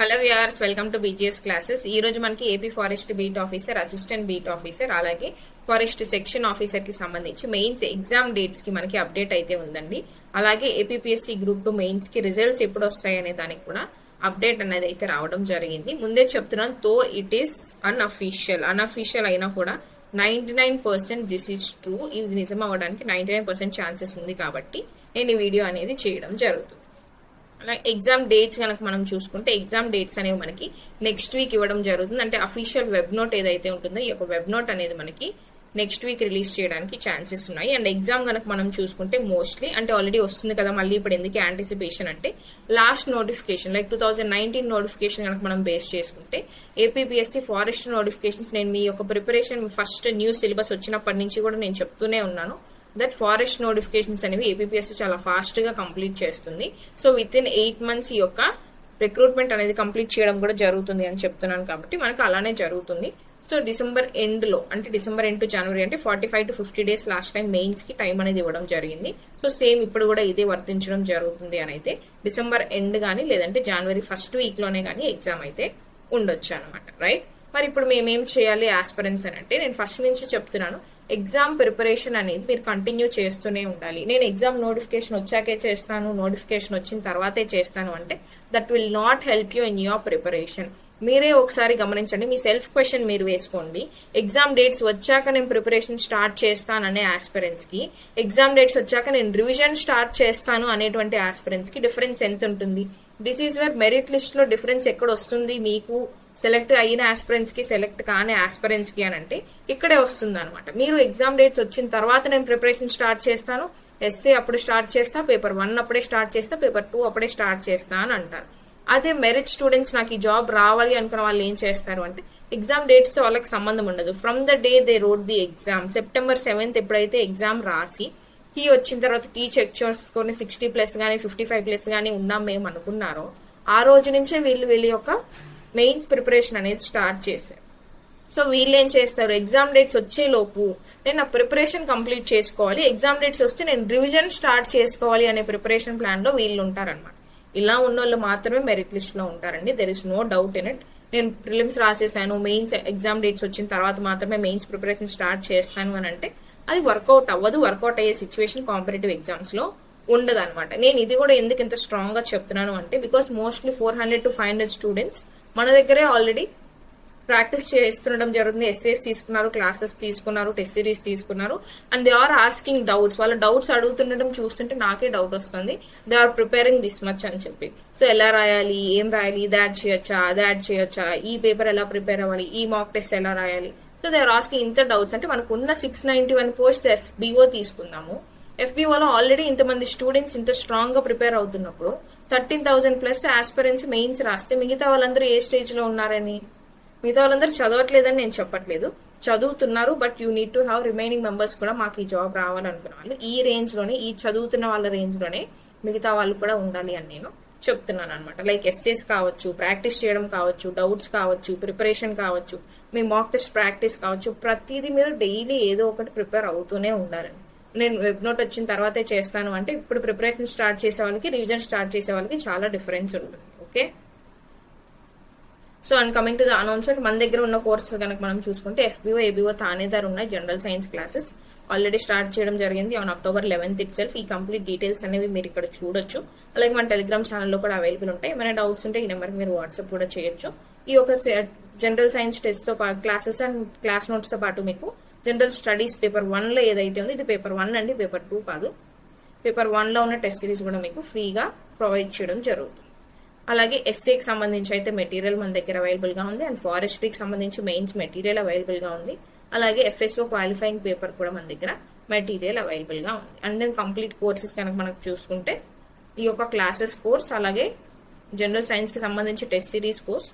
Hello viewers, welcome to BGS classes. ఈ రోజు మనకి AP forest beat officer, assistant beat officer, అలాగే forest section officer కి సంబంధించి మెయిన్స్ ఎగ్జామ్ డేట్స్ కి మనకి అప్డేట్ అయితే ఉందండి. అలాగే ఏపీపీఎస్సీ గ్రూప్ 2 మెయిన్స్ కి రిజల్ట్స్ ఎప్పుడు వస్తాయి అనే దానికి కూడా అప్డేట్ అనేది అయితే రావడం జరిగింది. ముందే చెప్తున్నాను, తో ఇట్ ఈస్ అన్అఫీషియల్ అయినా కూడా 99% దిస్ ఈజ్ ట్రూ. ఇది నిజం అవ్వడానికి 99% ఛాన్సెస్ ఉంది కాబట్టి నేను ఈ వీడియో అనేది చేయడం జరుగుతుంది. ఎగ్జామ్ డేట్స్ కనుక మనం చూసుకుంటే ఎగ్జామ్ డేట్స్ అనేవి మనకి నెక్స్ట్ వీక్ ఇవ్వడం జరుగుతుంది. అంటే అఫీషియల్ వెబ్ నోట్ ఏదైతే ఉంటుందో ఈ యొక్క వెబ్ నోట్ అనేది మనకి నెక్స్ట్ వీక్ రిలీజ్ చేయడానికి ఛాన్సెస్ ఉన్నాయి. అండ్ ఎగ్జామ్ కనుక మనం చూసుకుంటే మోస్ట్లీ అంటే ఆల్రెడీ వస్తుంది కదా, మళ్ళీ ఇప్పుడు ఎందుకు యాంటిసిపేషన్ అంటే లాస్ట్ నోటిఫికేషన్ లైక్ 2019 నోటిఫికేషన్ కనుక మనం బేస్ చేసుకుంటే ఏపీపీఎస్సీ ఫారెస్ట్ నోటిఫికేషన్స్ నేను మీ యొక్క ప్రిపరేషన్ ఫస్ట్ న్యూ సిలబస్ వచ్చినప్పటి నుంచి కూడా నేను చెప్తూనే ఉన్నాను దట్ ఫారెస్ట్ నోటిఫికేషన్స్ అనేవి ఏపీపీఎస్సీ చాలా ఫాస్ట్ గా కంప్లీట్ చేస్తుంది. సో విత్ ఇన్ 8 months ఈ యొక్క రిక్రూట్మెంట్ అనేది కంప్లీట్ చేయడం కూడా జరుగుతుంది అని చెప్తున్నాను కాబట్టి మనకు అలానే జరుగుతుంది. సో డిసెంబర్ ఎండ్ లో అంటే డిసెంబర్ ఎండ్ టు జనవరి అంటే 45 to 50 days last time mains కి టైం అనేది ఇవ్వడం జరిగింది. సో సేమ్ ఇప్పుడు కూడా ఇదే వర్తించడం జరుగుతుంది అని అయితే డిసెంబర్ ఎండ్ గానీ లేదంటే జనవరి ఫస్ట్ వీక్ లోనే గానీ ఎగ్జామ్ అయితే ఉండొచ్చు అనమాట. రైట్, మరి ఇప్పుడు మేమేం చేయాలి ఆస్పిరెంట్స్ అని అంటే నేను ఫస్ట్ నుంచి చెప్తున్నాను, ఎగ్జామ్ ప్రిపరేషన్ అనేది మీరు కంటిన్యూ చేస్తూనే ఉండాలి. నేను ఎగ్జామ్ నోటిఫికేషన్ వచ్చాకే చేస్తాను, నోటిఫికేషన్ వచ్చిన తర్వాతే చేస్తాను అంటే that will not help you in your preparation. మీరే ఒకసారి గమనించండి, మీ సెల్ఫ్ క్వశ్చన్ మీరు వేసుకోండి. ఎగ్జామ్ డేట్స్ వచ్చాక నేను ప్రిపరేషన్ స్టార్ట్ చేస్తాననే ఆస్పిరెంట్స్ కి, ఎగ్జామ్ డేట్స్ వచ్చాక నేను రివిజన్ స్టార్ట్ చేస్తాను అనేటువంటి ఆస్పిరెంట్స్ కి డిఫరెన్స్ ఎంత ఉంటుంది? This is where merit list లో డిఫరెన్స్ ఎక్కడ వస్తుంది మీకు సెలెక్ట్ అయిన ఆస్పిరెంట్స్ కి, సెలెక్ట్ కాని ఆస్పిరెంట్స్ కి అని అంటే ఇక్కడే వస్తుంది అనమాట. మీరు ఎగ్జామ్ డేట్స్ వచ్చిన తర్వాత నేను ప్రిపరేషన్ స్టార్ట్ చేస్తాను, ఎస్ఏ అప్పుడు స్టార్ట్ చేస్తా, పేపర్ 1 అప్పుడే స్టార్ట్ చేస్తా, పేపర్ 2 అప్పుడే స్టార్ట్ చేస్తా అని అంటారు. అదే మెరిట్ స్టూడెంట్స్ నాకు ఈ జాబ్ రావాలి అనుకున్న వాళ్ళు ఏం చేస్తారు అంటే ఎగ్జామ్ డేట్స్ తో వాళ్ళకి సంబంధం ఉండదు. From the day they road the exam, September 7th ఎప్పుడైతే ఎగ్జామ్ రాసి కీ వచ్చిన తర్వాత కీ చెక్ చేసుకొని 60+ గానీ 55+ గానీ ఉన్నాం మేము అనుకున్నారో ఆ రోజు నుంచే వీళ్ళ యొక్క మెయిన్స్ ప్రిపరేషన్ అనేది స్టార్ట్ చేశారు. సో వీళ్ళు ఏం చేస్తారు, ఎగ్జామ్ డేట్స్ వచ్చే లోపు నేను నా ప్రిపరేషన్ కంప్లీట్ చేసుకోవాలి, ఎగ్జామ్ డేట్స్ వస్తే నేను రివిజన్ స్టార్ట్ చేసుకోవాలి అనే ప్రిపరేషన్ ప్లాన్ లో వీళ్ళు ఉంటారనమాట. ఇలా ఉన్న వాళ్ళు మాత్రమే మెరిట్ లిస్ట్ లో ఉంటారండి. There is no doubt in it. నేను ప్రిలిమ్స్ రాసేసాను, మెయిన్స్ ఎగ్జామ్ డేట్స్ వచ్చిన తర్వాత మాత్రమే మెయిన్స్ ప్రిపరేషన్ స్టార్ట్ చేస్తాను అని అంటే అది వర్కౌట్ అవ్వదు. వర్కౌట్ అయ్యే సిచ్యువేషన్ కాంపిటేటివ్ ఎగ్జామ్స్ లో ఉండదు అనమాట. నేను ఇది కూడా ఎందుకు ఇంత స్ట్రాంగ్ గా చెప్తున్నాను అంటే బికాస్ మోస్ట్లీ 400 to 500 స్టూడెంట్స్ మన దగ్గరే ఆల్రెడీ ప్రాక్టీస్ చేస్తుండడం జరుగుతుంది. ఎస్ఏస్ తీసుకున్నారు, క్లాసెస్ తీసుకున్నారు, టెస్ట్ సిరీస్ తీసుకున్నారు and they are asking doubts. వాళ్ళ డౌట్స్ అడుగుతుండడం చూస్తుంటే నాకే డౌట్ వస్తుంది, they are preparing this much అని చెప్పి. సో ఎలా రాయాలి, ఏం రాయాలి, ఇది యాడ్ చేయొచ్చా, అది యాడ్ చేయొచ్చా, ఈ పేపర్ ఎలా ప్రిపేర్ అవ్వాలి, ఈ మాక్ టెస్ట్ ఎలా రాయాలి. సో దే ఆర్ ఆస్కింగ్ ఇంత డౌట్స్. అంటే మనకు ఉన్న 691 పోస్ట్స్ FBO తీసుకుందాము. FBOలో ఆల్రెడీ ఇంతమంది స్టూడెంట్స్ ఇంత స్ట్రాంగ్ గా ప్రిపేర్ అవుతున్నప్పుడు 13,000+ ఆస్పిరెంట్స్ మెయిన్స్ రాస్తే మిగతా వాళ్ళందరూ ఏ స్టేజ్ లో ఉన్నారని? మిగతా వాళ్ళందరూ చదవట్లేదని నేను చెప్పట్లేదు, చదువుతున్నారు. But you need to have remaining members కూడా మాకు ఈ జాబ్ రావాలనుకున్న వాళ్ళు ఈ రేంజ్ లోనే, ఈ చదువుతున్న వాళ్ళ రేంజ్ లోనే మిగతా వాళ్ళు కూడా ఉండాలి అని నేను చెప్తున్నాను అనమాట. లైక్ ఎస్ఏస్ కావచ్చు, ప్రాక్టీస్ చేయడం కావచ్చు, డౌట్స్ కావచ్చు, ప్రిపరేషన్ కావచ్చు, మీ మాక్ టెస్ట్ ప్రాక్టీస్ కావచ్చు, ప్రతిదీ మీరు డైలీ ఏదో ఒకటి ప్రిపేర్ అవుతూనే ఉండాలని. నేను వెబ్ నోట్ వచ్చిన తర్వాతే చేస్తాను అంటే ఇప్పుడు ప్రిపరేషన్ స్టార్ట్ చేసే వాళ్ళకి, రివిజన్ స్టార్ట్ చేసే వాళ్ళకి చాలా డిఫరెన్స్ ఉంటుంది. Okay, so and coming to the announcement, మన దగ్గర ఉన్న కోర్సెస్ కనుక మనం చూసుకుంటే FBO, ABO, థానేదార్ ఉన్నాయి. General science classes already start చేయడం జరిగింది on October 11th it self. ఈ కంప్లీట్ డీటెయిల్స్ అనేవి మీరు ఇక్కడ చూడొచ్చు. అలాగే మన టెలిగ్రామ్ ఛానల్లో కూడా అవైలబుల్ ఉంటాయి. ఏమైనా డౌట్స్ ఉంటే ఈ నెంబర్కి మీరు వాట్సాప్ కూడా చేయొచ్చు. ఈ యొక్క జనరల్ సైన్స్ టెస్ట్ తో క్లాసెస్ అండ్ క్లాస్ నోట్స్ తో పాటు మీకు జనరల్ స్టడీస్ పేపర్ 1 లో ఏదైతే ఉంది, ఇది పేపర్ 1 అండి, పేపర్ 2 కాదు. పేపర్ 1 లో ఉన్న టెస్ట్ సిరీస్ కూడా మీకు ఫ్రీగా ప్రొవైడ్ చేయడం జరుగుతుంది. అలాగే ఎస్ఏకి సంబంధించి అయితే మెటీరియల్ మన దగ్గర అవైలబుల్ గా ఉంది అండ్ ఫారెస్ట్రీకి సంబంధించి మెయిన్స్ మెటీరియల్ అవైలబుల్ గా ఉంది. అలాగే FSO క్వాలిఫైయింగ్ పేపర్ కూడా మన దగ్గర మెటీరియల్ అవైలబుల్ గా ఉంది. అండ్ దెన్ కంప్లీట్ కోర్సెస్ కనుక మనకు చూసుకుంటే ఈ యొక్క క్లాసెస్ కోర్స్, అలాగే జనరల్ సైన్స్ కి సంబంధించి test series course,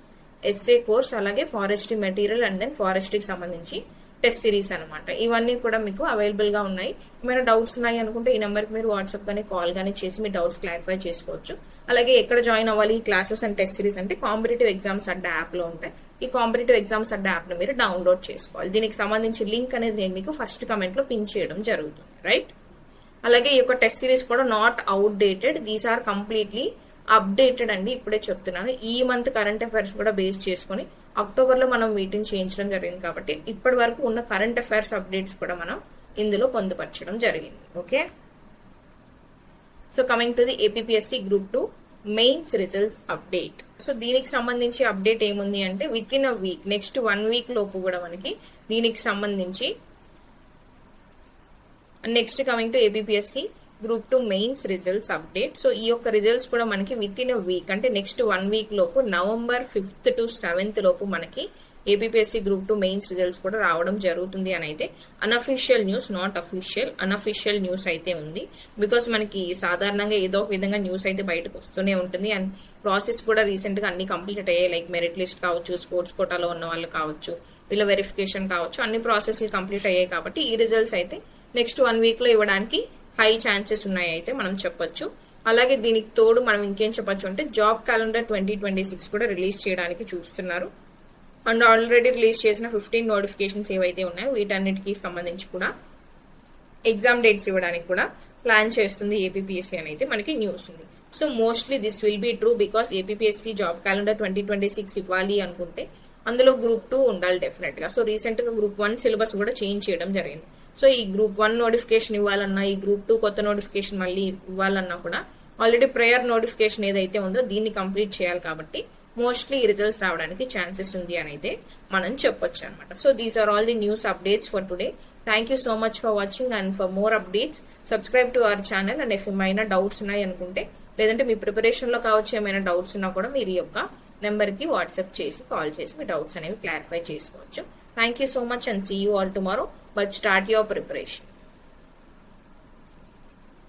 SA course, అలాగే ఫారెస్ట్రీ మెటీరియల్ అండ్ దెన్ ఫారెస్ట్రీకి సంబంధించి టెస్ట్ సిరీస్ అనమాట. ఇవన్నీ కూడా మీకు అవైలబుల్ గా ఉన్నాయి. ఏమైనా డౌట్స్ ఉన్నాయి అనుకుంటే ఈ నెంబర్కి మీరు వాట్సాప్ కానీ కాల్ కానీ చేసి మీ డౌట్స్ క్లారిఫై చేసుకోవచ్చు. అలాగే ఎక్కడ జాయిన్ అవ్వాలి ఈ క్లాసెస్ అండ్ టెస్ట్ సిరీస్ అంటే కాంపిటేటివ్ ఎగ్జామ్స్ అడ్డా యాప్ లో ఉంటాయి. ఈ కాంపిటేటివ్ ఎగ్జామ్స్ అడ్డా యాప్ ను మీరు డౌన్లోడ్ చేసుకోవాలి. దీనికి సంబంధించి లింక్ అనేది నేను మీకు ఫస్ట్ కమెంట్ లో పిన్ చేయడం జరుగుతుంది. రైట్, అలాగే ఈ యొక్క టెస్ట్ సిరీస్ కూడా not outdated, these are completely updated అండి, ఇప్పుడే చెప్తున్నాను. ఈ మంత్ కరెంట్ అఫైర్స్ కూడా బేస్ చేసుకుని అక్టోబర్ లో మనం వీటిని చేయించడం జరిగింది కాబట్టి ఇప్పటి వరకు ఉన్న కరెంట్ అఫైర్స్ అప్డేట్స్ కూడా మనం ఇందులో పొందుపరచడం జరిగింది. Okay, so coming to the APPSC group 2 mains results update. So దీనికి సంబంధించి అప్డేట్ ఏముంది అంటే with in a week, next 1 week లోపు కూడా మనకి దీనికి సంబంధించి next coming to APPSC group 2 mains results update. So ఈ యొక్క రిజల్ట్స్ కూడా మనకి విత్ ఇన్ అ వీక్ అంటే నెక్స్ట్ 1 వీక్ లోపు నవంబర్ 5th to 7th లోపు మనకి ఏపీపీఎస్సీ గ్రూప్ 2 మెయిన్స్ రిజల్ట్స్ కూడా రావడం జరుగుతుంది అని అయితే unofficial news, not official, unofficial news అయితే ఉంది. బికాస్ మనకి సాధారణంగా ఏదో ఒక విధంగా న్యూస్ అయితే బయటకు వస్తూనే ఉంటుంది. అండ్ ప్రాసెస్ కూడా రీసెంట్ గా అన్ని కంప్లీట్ అయ్యాయి. లైక్ మెరిట్ లిస్ట్ కావచ్చు, స్పోర్ట్స్ కోటాలో ఉన్న వాళ్ళు కావచ్చు, వీళ్ళ వెరిఫికేషన్ కావచ్చు, అన్ని ప్రాసెస్లు కంప్లీట్ అయ్యాయి కాబట్టి ఈ రిజల్ట్స్ అయితే నెక్స్ట్ 1 వీక్ లో ఇవ్వడానికి హై ఛాన్సెస్ ఉన్నాయి అయితే మనం చెప్పొచ్చు. అలాగే దీనికి తోడు మనం ఇంకేం చెప్పొచ్చు అంటే జాబ్ క్యాలెండర్ 2026 కూడా రిలీజ్ చేయడానికి చూస్తున్నారు. అండ్ ఆల్రెడీ రిలీజ్ చేసిన 15 నోటిఫికేషన్స్ ఏవైతే ఉన్నాయో వీటన్నిటికి సంబంధించి కూడా ఎగ్జామ్ డేట్స్ ఇవ్వడానికి కూడా ప్లాన్ చేస్తుంది ఏపీపీఎస్సీ అని అయితే మనకి న్యూస్ ఉంది. So mostly this will be true because APPSC job calendar 2026 ఇవ్వాలి అనుకుంటే అందులో గ్రూప్ 2 ఉండాలి డెఫినెట్ గా. సో రీసెంట్ గా గ్రూప్ 1 సిలబస్ కూడా చేంజ్ చేయడం జరిగింది. సో ఈ గ్రూప్ 1 నోటిఫికేషన్ ఇవ్వాలన్నా, ఈ గ్రూప్ 2 కొత్త నోటిఫికేషన్ మళ్ళీ ఇవ్వాలన్నా కూడా ఆల్రెడీ ప్రేయర్ నోటిఫికేషన్ ఏదైతే ఉందో దీన్ని కంప్లీట్ చేయాలి కాబట్టి మోస్ట్లీ ఈ రిజల్ట్స్ రావడానికి ఛాన్సెస్ ఉంది అని అయితే మనం చెప్పొచ్చు అనమాట. So these are all the news updates for today. Thank you so much for watching and for more updates subscribe to our channel. And if ఏమైనా డౌట్స్ ఉన్నాయి అనుకుంటే, లేదంటే మీ ప్రిపరేషన్ లో కావచ్చు ఏమైనా డౌట్స్ ఉన్నా కూడా మీరు ఈ యొక్క నెంబర్ కి వాట్సాప్ చేసి కాల్ చేసి మీ డౌట్స్ అనేవి క్లారిఫై చేసుకోవచ్చు. Thank you so much and see you all tomorrow. But start your preparation.